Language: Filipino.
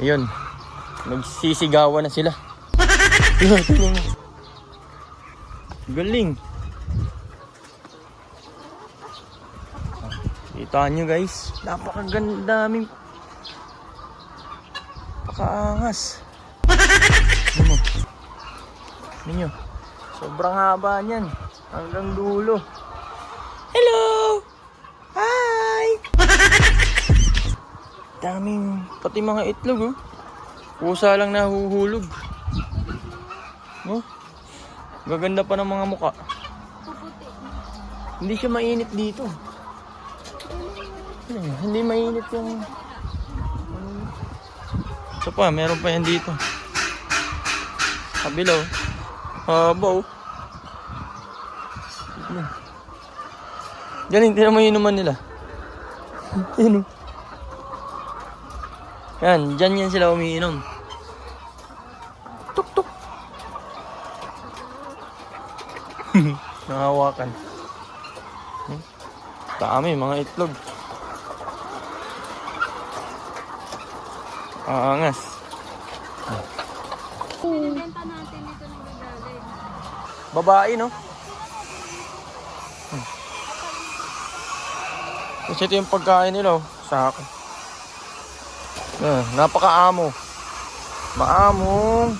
Ayun. Nagsisigawan na sila. Galing. Kita nyo guys, napakagandaming pakaangas. Ninyo, sobrang haba niyan hanggang dulo. Hello! Hi! Daming, pati mga itlog oh. Pusa lang nahuhulog. Oh, gaganda pa ng mga muka. Hindi siya mainit dito. Hindi mainit yung... Ito pa, meron pa yan dito. Kabila oh. Haba oh. Galing, tinan mo yung inuman nila. Yan oh. Yan, dyan yan sila umiinom. Tuk tuk. Nangawakan. Dami, mga itlog. Angas. Pinibenta natin ito ng gagaling. Babae, no? Kasi ito yung pagkain nila, oh. Sako. Napaka-amo. Maamong.